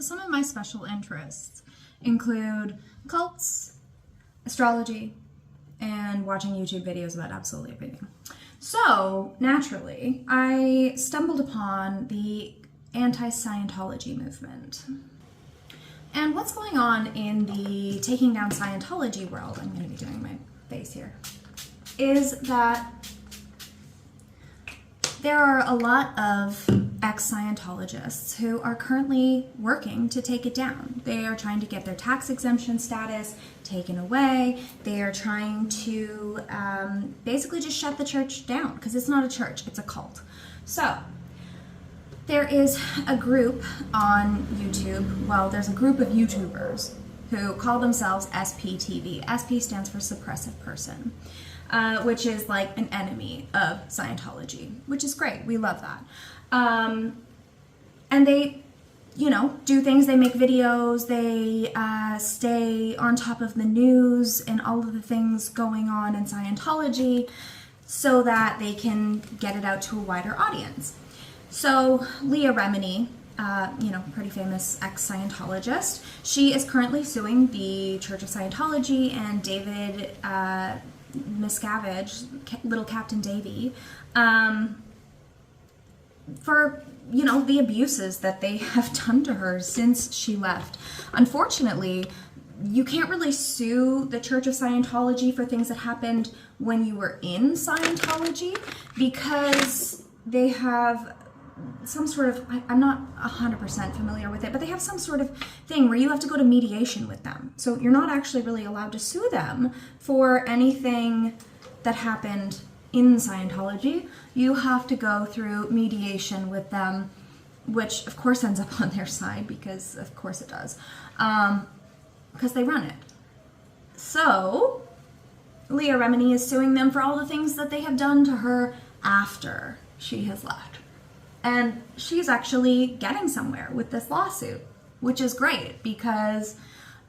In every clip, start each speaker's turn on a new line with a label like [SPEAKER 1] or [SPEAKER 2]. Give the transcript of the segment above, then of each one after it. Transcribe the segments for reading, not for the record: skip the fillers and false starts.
[SPEAKER 1] So some of my special interests include cults, astrology, and watching YouTube videos about absolutely everything. So naturally, I stumbled upon the anti-Scientology movement. And what's going on in the taking down Scientology world, I'm going to be doing my face here, is that there are a lot of ex-Scientologists who are currently working to take it down. They are trying to get their tax exemption status taken away. They are trying to basically just shut the church down, because it's not a church, it's a cult. So there is a group on YouTube, well, there's a group of YouTubers who call themselves SPTV. SP stands for Suppressive Person, which is like an enemy of Scientology, which is great. We love that. And they, you know, do things, they make videos, they stay on top of the news and all of the things going on in Scientology so that they can get it out to a wider audience. So Leah Remini, you know, pretty famous ex-Scientologist, she is currently suing the Church of Scientology and David Miscavige, Little Captain Davy, for, you know, the abuses that they have done to her since she left. Unfortunately, you can't really sue the Church of Scientology for things that happened when you were in Scientology, because they have some sort of, I'm not 100% familiar with it, but they have some sort of thing where you have to go to mediation with them. So you're not actually really allowed to sue them for anything that happened in Scientology. You have to go through mediation with them, which of course ends up on their side, because of course it does, because they run it. So Leah Remini is suing them for all the things that they have done to her after she has left. And she's actually getting somewhere with this lawsuit, which is great, because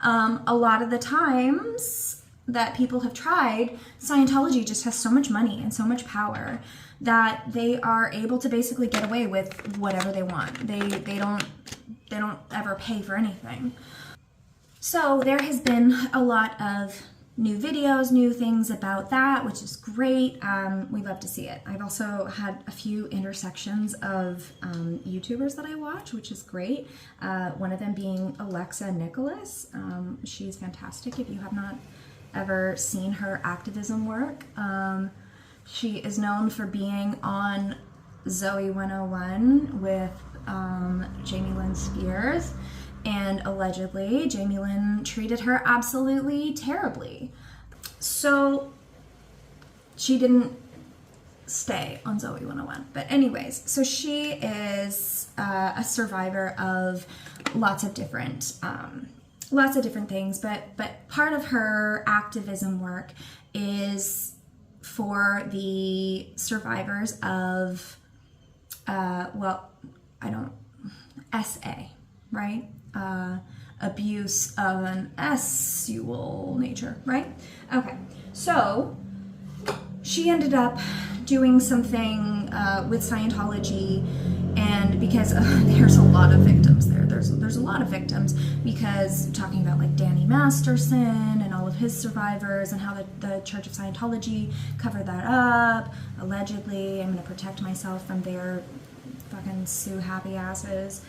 [SPEAKER 1] a lot of the times that people have tried, Scientology just has so much money and so much power that they are able to basically get away with whatever they want. They don't ever pay for anything. So there has been a lot of new videos, new things about that, which is great. We love to see it. I've also had a few intersections of YouTubers that I watch, which is great. One of them being Alexa Nicholas. She's fantastic. If you have not ever seen her activism work, she is known for being on Zoe 101 with Jamie Lynn Spears. And allegedly, Jamie Lynn treated her absolutely terribly. So she didn't stay on Zoe 101. But anyways, so she is a survivor of lots of different things. But part of her activism work is for the survivors of, SA, right? Abuse of an sexual nature, right? Okay, so she ended up doing something with Scientology, and because there's a lot of victims there's a lot of victims, because talking about like Danny Masterson and all of his survivors and how the Church of Scientology covered that up, allegedly. I'm gonna protect myself from their fucking sue happy asses.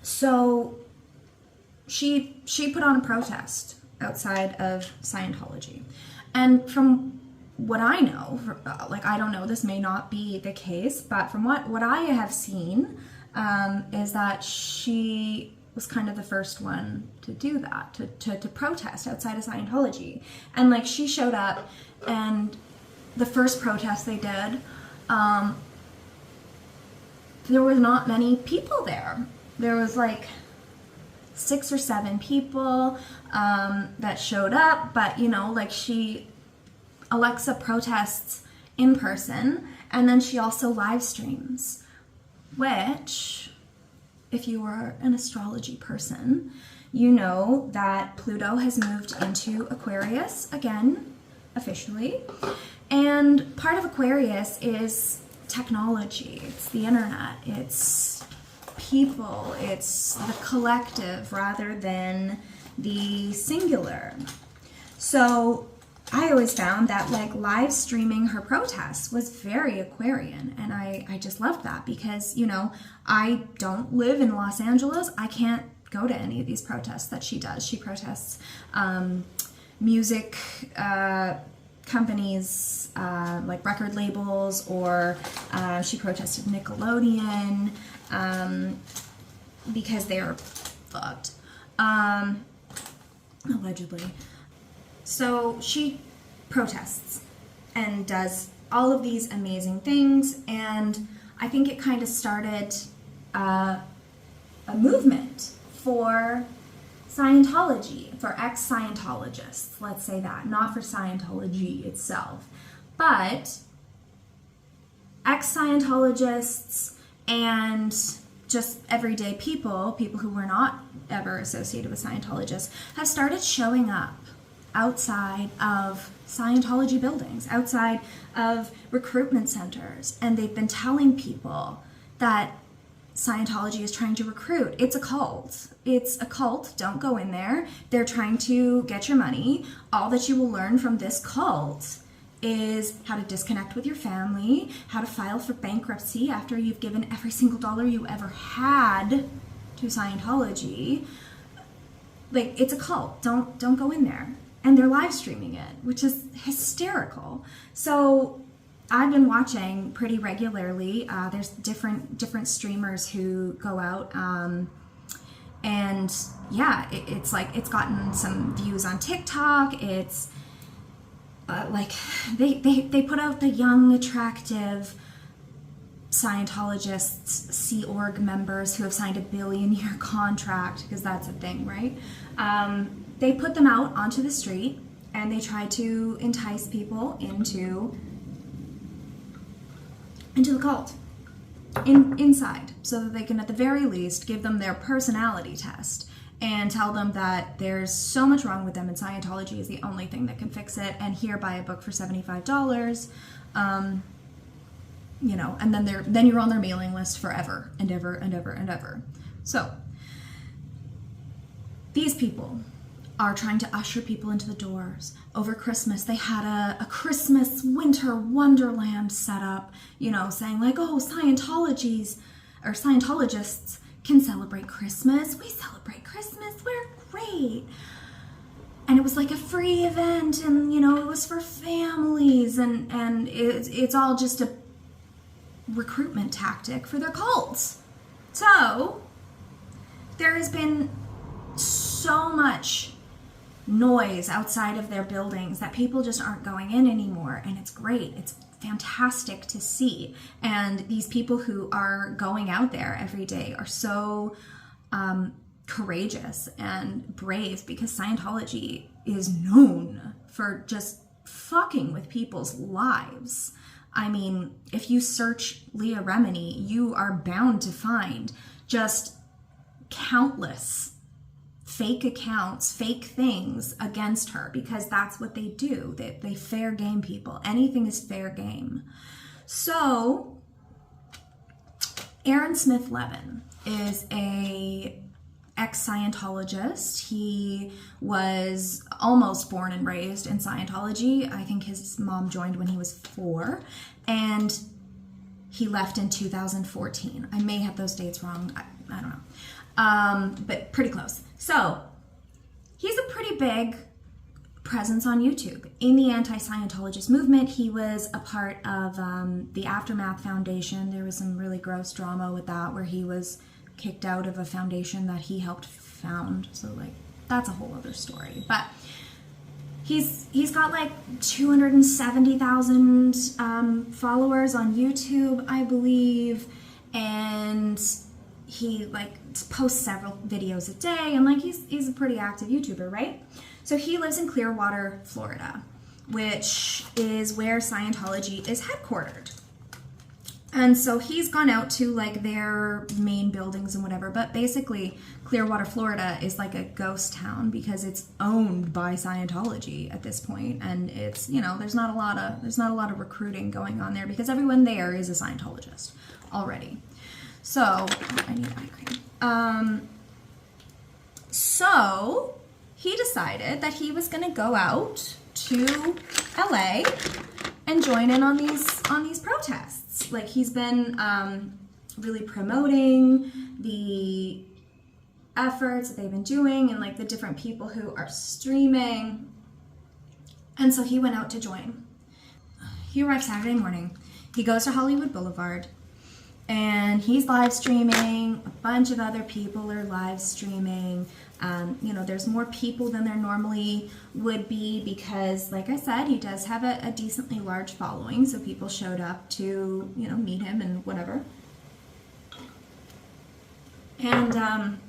[SPEAKER 1] So she put on a protest outside of Scientology. And from what I know, like, I don't know, this may not be the case, but from what I have seen, is that she was kind of the first one to do that, to protest outside of Scientology. And like, she showed up, and the first protest they did, there was not many people there. There was like 6 or 7 people that showed up, but you know, like, Alexa protests in person, and then she also live streams, which, if you are an astrology person, you know that Pluto has moved into Aquarius again, officially. And part of Aquarius is technology, it's the internet, it's people, it's the collective rather than the singular. So I always found that like live streaming her protests was very Aquarian, and I just loved that because, you know, I don't live in Los Angeles. I can't go to any of these protests that she does. She protests music companies, like record labels, or she protested Nickelodeon because they're fucked, allegedly. So she protests and does all of these amazing things, and I think it kind of started a movement for Scientology, for ex-Scientologists, let's say that, not for Scientology itself, but ex-Scientologists and just everyday people who were not ever associated with Scientologists, have started showing up outside of Scientology buildings, outside of recruitment centers, and they've been telling people that Scientology is trying to recruit. It's a cult. It's a cult. Don't go in there. They're trying to get your money. All that you will learn from this cult is how to disconnect with your family, how to file for bankruptcy after you've given every single dollar you ever had to Scientology. Like, it's a cult. Don't go in there. And they're live streaming it, which is hysterical. So I've been watching pretty regularly. There's different streamers who go out, and yeah, it's like it's gotten some views on TikTok. It's like they put out the young, attractive Scientologists, Sea Org members who have signed a billion-year contract, because that's a thing, right? They put them out onto the street, and they try to entice people into the cult, inside, so that they can at the very least give them their personality test and tell them that there's so much wrong with them and Scientology is the only thing that can fix it, and here, buy a book for $75, you know, and then you're on their mailing list forever and ever and ever and ever. So these people are trying to usher people into the doors. Over Christmas, they had a Christmas winter wonderland set up, you know, saying like, oh, Scientologists can celebrate Christmas. We celebrate Christmas. We're great. And it was like a free event, and, you know, it was for families, and it's all just a recruitment tactic for their cults. So there has been so much noise outside of their buildings that people just aren't going in anymore, and it's great. It's fantastic to see. And these people who are going out there every day are so courageous and brave, because Scientology is known for just fucking with people's lives. I mean, if you search Leah Remini, you are bound to find just countless fake accounts, fake things against her, because that's what they do. They fair game people. Anything is fair game. So Aaron Smith Levin is a ex-Scientologist. He was almost born and raised in Scientology. I think his mom joined when he was 4, and he left in 2014. I may have those dates wrong. I don't know. But pretty close. So he's a pretty big presence on YouTube in the anti-Scientologist movement. He was a part of the Aftermath Foundation. There was some really gross drama with that, where he was kicked out of a foundation that he helped found. So like, that's a whole other story. But he's got like 270,000 followers on YouTube, I believe, and he like posts several videos a day, and like he's a pretty active YouTuber, right? So he lives in Clearwater, Florida, which is where Scientology is headquartered. And so he's gone out to like their main buildings and whatever, but basically Clearwater, Florida is like a ghost town because it's owned by Scientology at this point, and it's, you know, there's not a lot of recruiting going on there because everyone there is a Scientologist already. So, I need eye cream. So he decided that he was going to go out to LA and join in on these protests. Like, he's been really promoting the efforts that they've been doing and like the different people who are streaming. And so he went out to join. He arrived Saturday morning. He goes to Hollywood Boulevard and he's live streaming. A bunch of other people are live streaming. You know, there's more people than there normally would be because, like I said, he does have a decently large following. So people showed up to, you know, meet him and whatever. And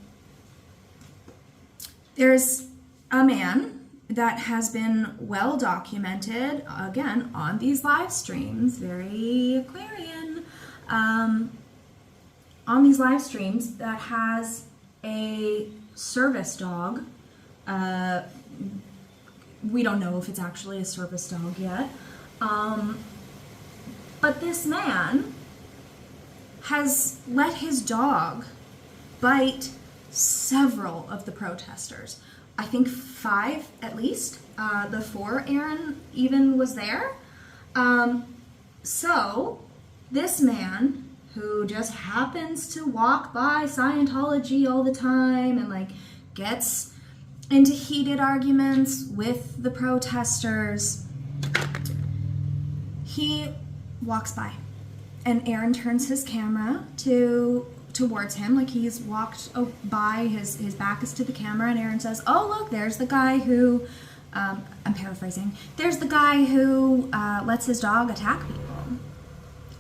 [SPEAKER 1] there's a man that has been well documented, again, on these live streams, very Aquarian, on these live streams, that has a service dog. We don't know if it's actually a service dog yet. But this man has let his dog bite several of the protesters. I think 5 at least, before Aaron even was there. So this man, who just happens to walk by Scientology all the time and like gets into heated arguments with the protesters, he walks by and Aaron turns his camera towards him, like he's walked by, his back is to the camera, and Aaron says, oh look, there's the guy who, I'm paraphrasing, there's the guy who lets his dog attack people.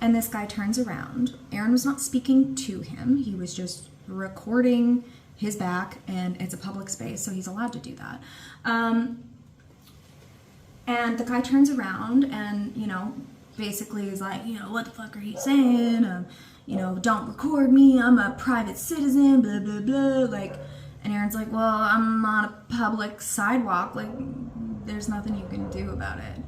[SPEAKER 1] And this guy turns around. Aaron was not speaking to him, he was just recording his back, and it's a public space, so he's allowed to do that. And the guy turns around and, you know, basically is like, you know, what the fuck are you saying? You know, don't record me, I'm a private citizen, blah, blah, blah. Like, and Aaron's like, well, I'm on a public sidewalk, like, there's nothing you can do about it.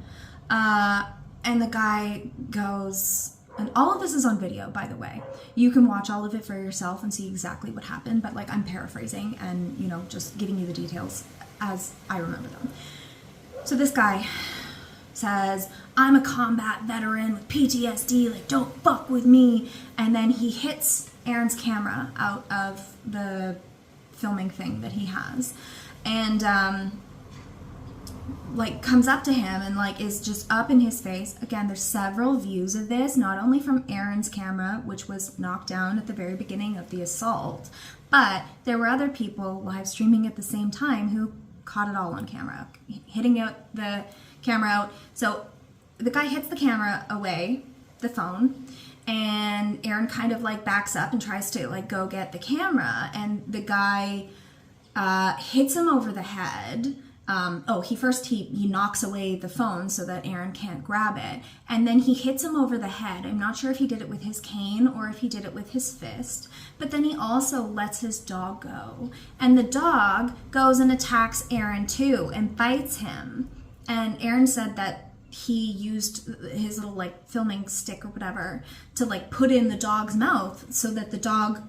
[SPEAKER 1] And the guy goes, and all of this is on video, by the way. You can watch all of it for yourself and see exactly what happened, but like, I'm paraphrasing and, you know, just giving you the details as I remember them. So this guy says, I'm a combat veteran with PTSD, like, don't fuck with me. And then he hits Aaron's camera out of the filming thing that he has. And, like, comes up to him and, like, is just up in his face. Again, there's several views of this, not only from Aaron's camera, which was knocked down at the very beginning of the assault, but there were other people live streaming at the same time who caught it all on camera, hitting out the camera out. So the guy hits the camera away, the phone, and Aaron kind of like backs up and tries to like go get the camera, and the guy hits him over the head. He knocks away the phone so that Aaron can't grab it, and then he hits him over the head. I'm not sure if he did it with his cane or if he did it with his fist, but then he also lets his dog go, and the dog goes and attacks Aaron too and bites him. And Aaron said that he used his little like filming stick or whatever to like put in the dog's mouth so that the dog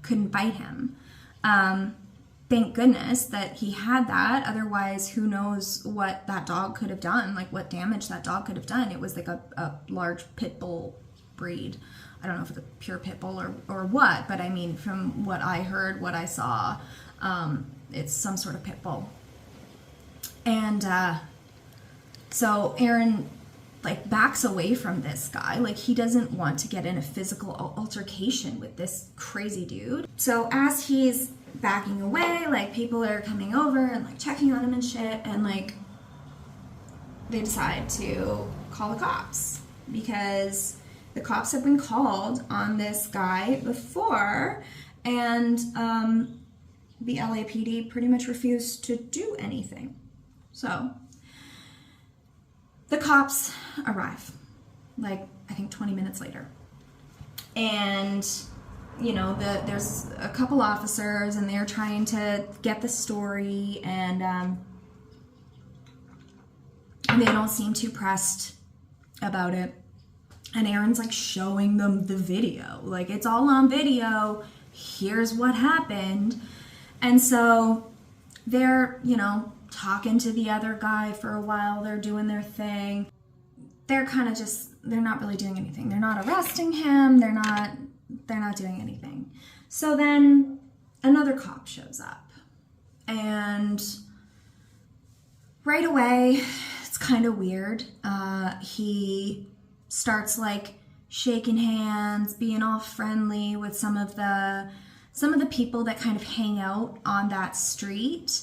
[SPEAKER 1] couldn't bite him. Thank goodness that he had that. Otherwise, who knows what that dog could have done, like what damage that dog could have done. It was like a large pit bull breed. I don't know if it's a pure pit bull or what, but I mean, from what I heard, what I saw, it's some sort of pit bull. And so Aaron like backs away from this guy. Like, he doesn't want to get in a physical altercation with this crazy dude. So as he's backing away, like, people are coming over and like checking on him and shit, and like they decide to call the cops because the cops have been called on this guy before, and the LAPD pretty much refused to do anything. So the cops arrive, like, I think 20 minutes later. And, you know, there's a couple officers, and they're trying to get the story, and they don't seem too pressed about it. And Aaron's like showing them the video. Like, it's all on video. Here's what happened. And so they're, you know, talking to the other guy for a while. They're doing their thing. They're kind of just, they're not really doing anything. They're not arresting him. They're not doing anything. So then another cop shows up. And right away, it's kind of weird. He starts like shaking hands, being all friendly with some of the people that kind of hang out on that street.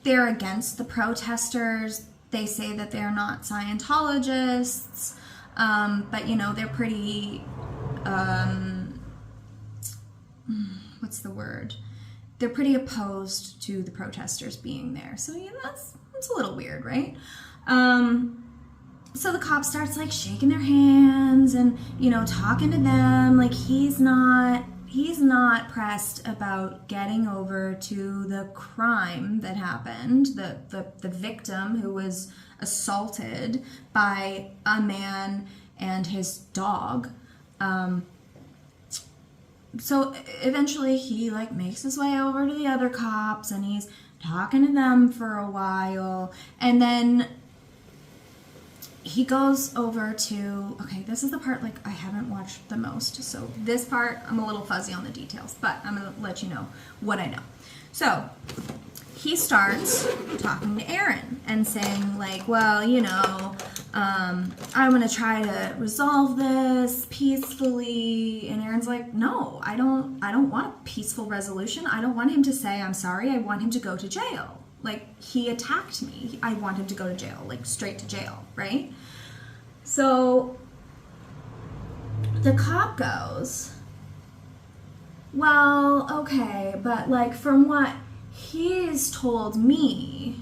[SPEAKER 1] They're against the protesters. They say that they're not Scientologists, but you know, they're pretty, what's the word? They're pretty opposed to the protesters being there. So yeah, that's a little weird, right? So the cop starts like shaking their hands and, you know, talking to them. Like, he's not pressed about getting over to the crime that happened, the victim who was assaulted by a man and his dog. So eventually he like makes his way over to the other cops and he's talking to them for a while, and then he goes over to, okay, this is the part like I haven't watched the most, so this part I'm a little fuzzy on the details, but I'm gonna let you know what I know. So he starts talking to Aaron and saying like, well, you know, I'm gonna try to resolve this peacefully. And Aaron's like, no, I don't want a peaceful resolution. I don't want him to say I'm sorry. I want him to go to jail. Like, he attacked me. I want him to go to jail, like straight to jail, right? So the cop goes, well, okay, but like from what he's told me,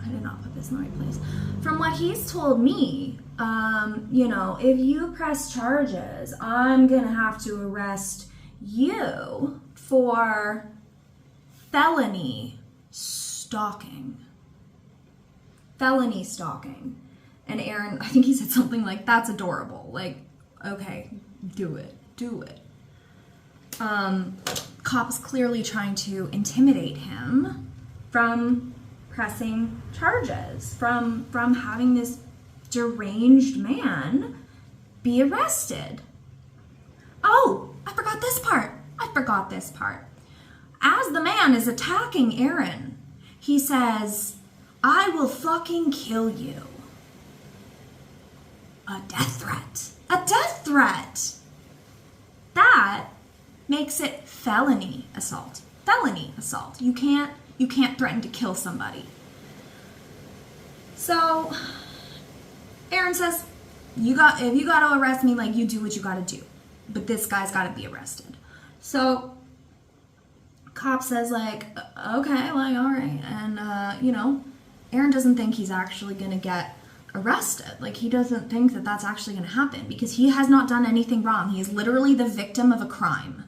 [SPEAKER 1] I did not put this in the right place. From what he's told me, you know, if you press charges, I'm gonna have to arrest you for felony stalking. And Aaron, I think he said something like, that's adorable. Like, okay, do it. Cop is clearly trying to intimidate him from pressing charges, from having this deranged man be arrested. Oh, I forgot this part. As the man is attacking Aaron, he says, I will fucking kill you. A death threat. That makes it felony assault. You can't threaten to kill somebody. So Aaron says, if you got to arrest me, like, you do what you got to do. But this guy's got to be arrested. So cop says like, okay, like, all right. And, you know, Aaron doesn't think he's actually going to get arrested. Like, he doesn't think that that's actually going to happen because he has not done anything wrong. He is literally the victim of a crime.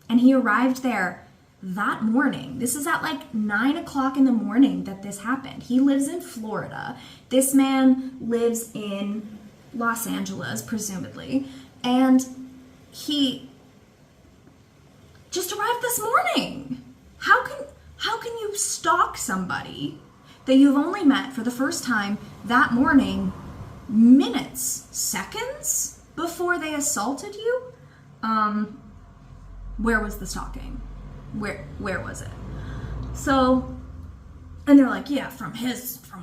[SPEAKER 1] And he arrived there that morning. This is at like 9 o'clock in the morning that this happened. He lives in Florida. This man lives in Los Angeles, presumably. And he just arrived this morning. How can you stalk somebody that you've only met for the first time that morning, minutes, seconds before they assaulted you? Where was the stalking? Where was it? So, and they're like, yeah, from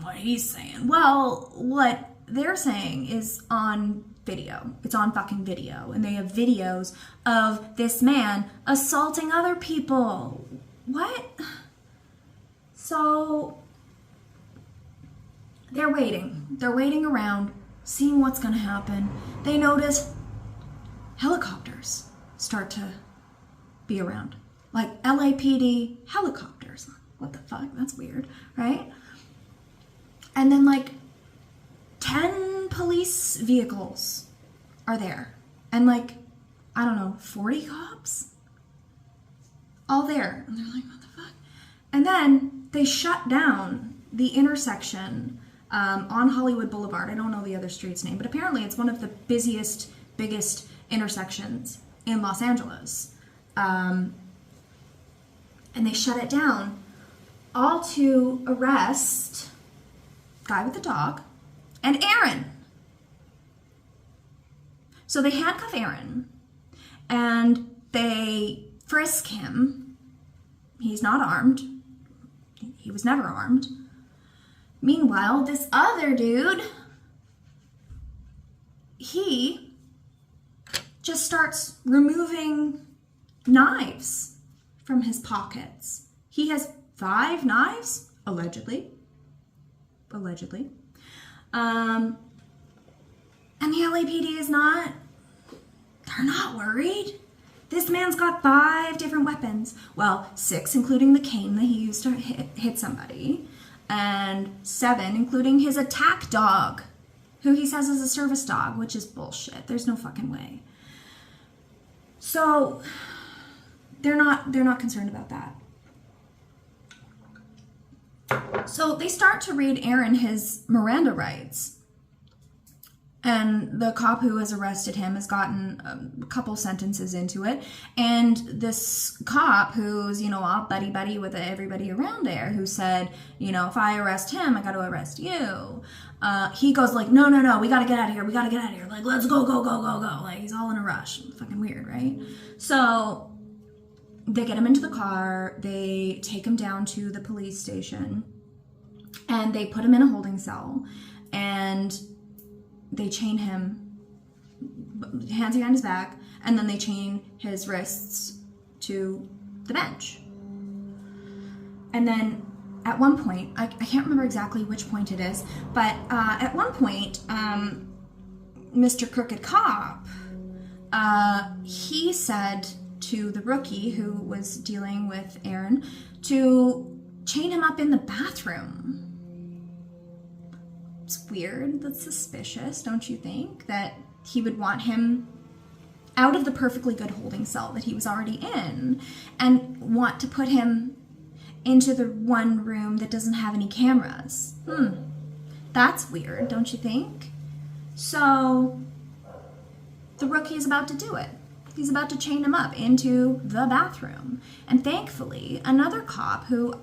[SPEAKER 1] what he's saying. Well, what they're saying is on video. It's on fucking video. And they have videos of this man assaulting other people. What? So they're waiting. They're waiting around, seeing what's going to happen. They notice helicopters start to be around. Like LAPD helicopters. What the fuck? That's weird, right? And then like 10 police vehicles are there. And like, I don't know, 40 cops? All there. And they're like, what the fuck? And then they shut down the intersection on Hollywood Boulevard. I don't know the other street's name, but apparently it's one of the busiest, biggest intersections in Los Angeles. And they shut it down, all to arrest guy with the dog and Aaron. So they handcuff Aaron and they frisk him. He's not armed. He was never armed. Meanwhile, this other dude, he just starts removing knives from his pockets. He has 5 knives, allegedly. And the LAPD is not, they're not worried. This man's got 5 different weapons. Well, 6 including the cane that he used to hit somebody, and 7 including his attack dog, who he says is a service dog, which is bullshit. There's no fucking way. So they're not concerned about that. So they start to read Aaron his Miranda rights. And the cop who has arrested him has gotten a couple sentences into it. And this cop who's, all buddy-buddy with everybody around there, who said, if I arrest him, I got to arrest you. He goes like, no, we got to get out of here. We got to get out of here. Like, let's go. Like, he's all in a rush. Fucking weird, right? So they get him into the car. They take him down to the police station. And they put him in a holding cell. And they chain him, hands behind his back, and then they chain his wrists to the bench. And then at one point, I can't remember exactly which point it is, but at one point, Mr. Crooked Cop, he said to the rookie who was dealing with Aaron to chain him up in the bathroom. It's weird. That's suspicious, don't you think? That he would want him out of the perfectly good holding cell that he was already in and want to put him into the one room that doesn't have any cameras. That's weird, don't you think? So the rookie is about to do it. He's about to chain him up into the bathroom. And thankfully, another cop who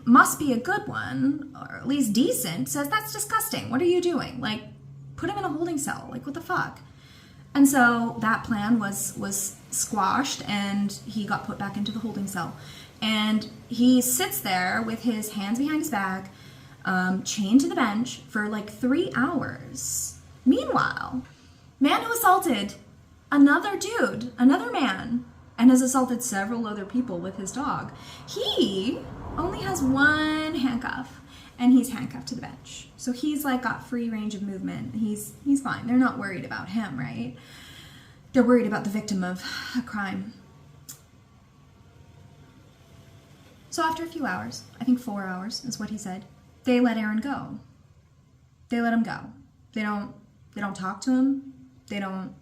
[SPEAKER 1] must be a good one, or at least decent, says, that's disgusting. What are you doing? Like, put him in a holding cell. Like, what the fuck? And so that plan was squashed, and he got put back into the holding cell. And he sits there with his hands behind his back, chained to the bench for like 3 hours. Meanwhile, man who assaulted another dude, another man, and has assaulted several other people with his dog, he only has 1 handcuff, and he's handcuffed to the bench. So he's like got free range of movement. He's fine. They're not worried about him, right? They're worried about the victim of a crime. So after a few hours, I think 4 hours is what he said, they let Aaron go. They let him go. They don't talk to him. They don't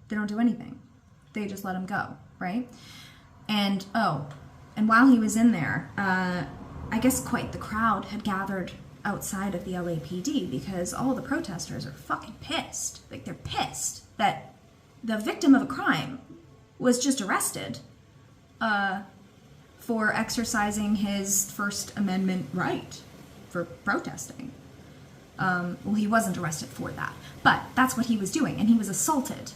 [SPEAKER 1] do anything. They just let him go, right? And while he was in there, I guess quite the crowd had gathered outside of the LAPD because all the protesters are fucking pissed. Like, they're pissed that the victim of a crime was just arrested for exercising his First Amendment right for protesting. Well, he wasn't arrested for that, but that's what he was doing, and he was assaulted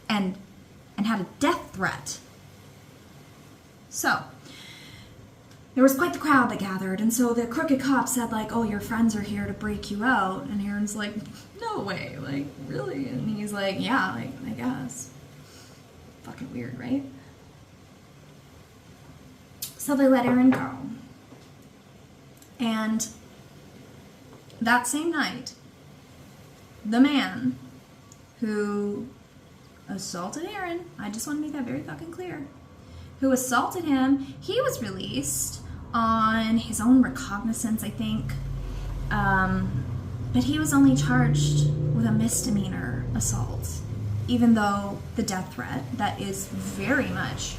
[SPEAKER 1] and had a death threat. So there was quite the crowd that gathered, and so the crooked cop said, like, oh, your friends are here to break you out, and Aaron's like, no way, like, really? And he's like, yeah, like, I guess. Fucking weird, right? So they let Aaron go. And that same night, the man who assaulted Aaron, I just want to make that very fucking clear, who assaulted him, he was released on his own recognizance, I think. But he was only charged with a misdemeanor assault, even though the death threat that is very much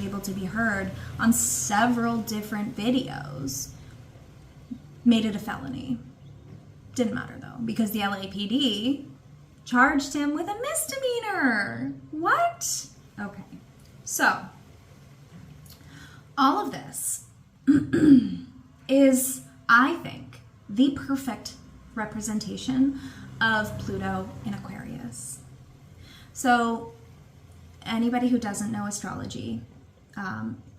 [SPEAKER 1] able to be heard on several different videos made it a felony. Didn't matter though, because the LAPD charged him with a misdemeanor. What? Okay. So, all of this is, I think, the perfect representation of Pluto in Aquarius. So, anybody who doesn't know astrology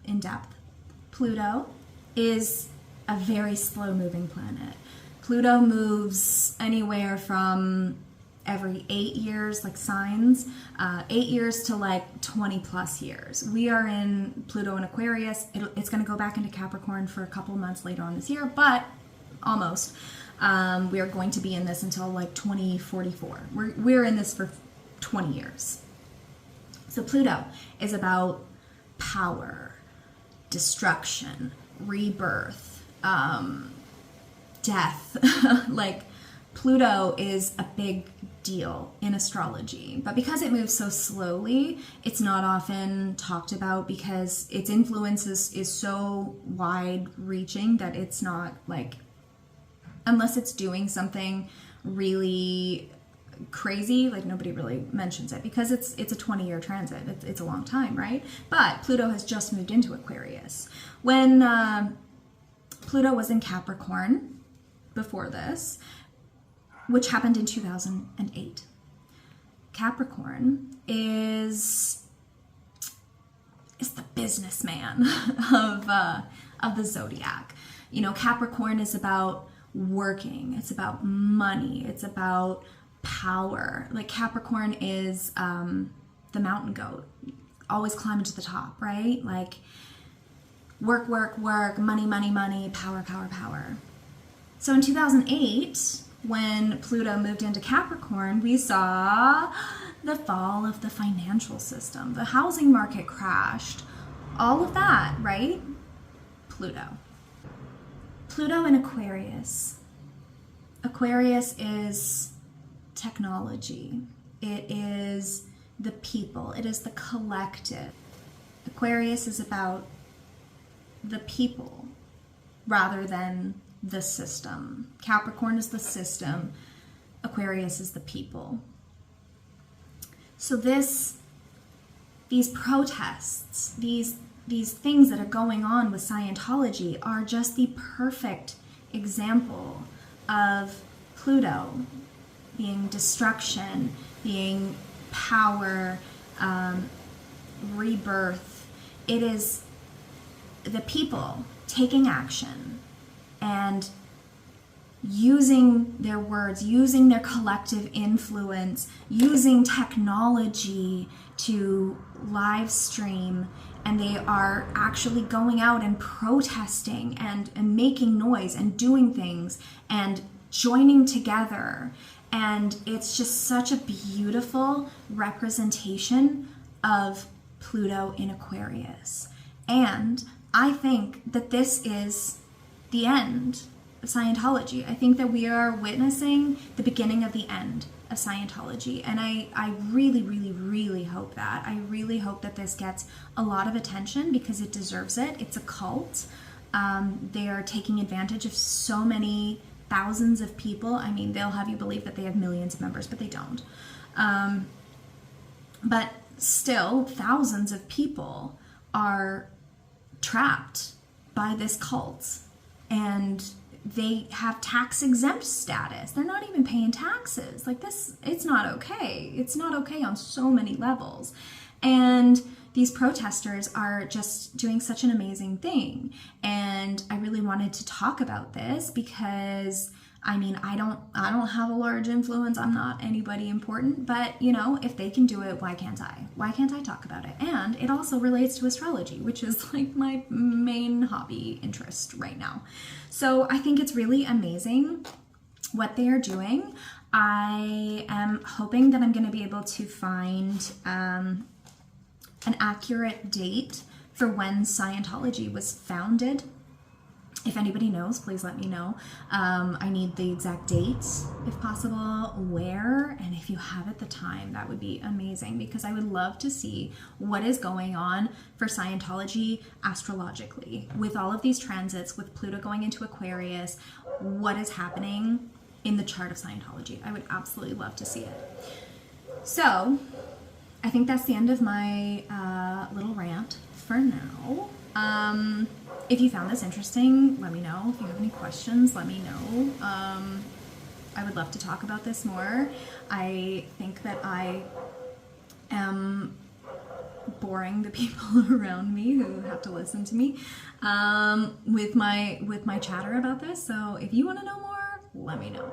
[SPEAKER 1] in depth, Pluto is a very slow-moving planet. Pluto moves anywhere from every 8 years, like signs, 8 years to like 20 plus years. We are in Pluto in Aquarius. It's going to go back into Capricorn for a couple months later on this year, but almost. We are going to be in this until like 2044. We're in this for 20 years. So Pluto is about power, destruction, rebirth, death. Like, Pluto is a big deal in astrology, but because it moves so slowly, it's not often talked about because its influence is so wide reaching that it's not, like, unless it's doing something really crazy, like, nobody really mentions it because it's a 20-year transit. It's a long time, right? But Pluto has just moved into Aquarius. When Pluto was in Capricorn before this, which happened in 2008. Capricorn is the businessman of the zodiac. You know, Capricorn is about working. It's about money. It's about power. Like, Capricorn is the mountain goat, always climbing to the top, right? Like, work, work, work, money, money, money, power, power, power. So in 2008, when Pluto moved into Capricorn, we saw the fall of the financial system. The housing market crashed. All of that, right? Pluto. Pluto in Aquarius. Aquarius is technology. It is the people. It is the collective. Aquarius is about the people rather than the system. Capricorn is the system. Aquarius is the people. So these protests, these things that are going on with Scientology are just the perfect example of Pluto being destruction, being power, rebirth. It is the people taking action and using their words, using their collective influence, using technology to live stream, and they are actually going out and protesting and making noise and doing things and joining together. And it's just such a beautiful representation of Pluto in Aquarius. And I think that this is the end of Scientology. I think that we are witnessing the beginning of the end of Scientology. And I really, really, really hope that. I really hope that this gets a lot of attention because it deserves it. It's a cult. They are taking advantage of so many thousands of people. I mean, they'll have you believe that they have millions of members, but they don't. But still, thousands of people are trapped by this cult. And they have tax exempt status. They're not even paying taxes. Like, this, it's not okay. It's not okay on so many levels. And these protesters are just doing such an amazing thing. And I really wanted to talk about this because, I mean, I don't have a large influence. I'm not anybody important, but you know, if they can do it, why can't I? Why can't I talk about it? And it also relates to astrology, which is like my main hobby interest right now. So I think it's really amazing what they are doing. I am hoping that I'm going to be able to find an accurate date for when Scientology was founded. If anybody knows, please let me know. I need the exact dates, if possible, where, and if you have at the time, that would be amazing because I would love to see what is going on for Scientology astrologically with all of these transits, with Pluto going into Aquarius. what is happening in the chart of Scientology. I would absolutely love to see it. So I think that's the end of my little rant for now. If you found this interesting, let me know. If you have any questions, let me know. I would love to talk about this more. I think that I am boring the people around me who have to listen to me with my chatter about this. So if you want to know more, let me know.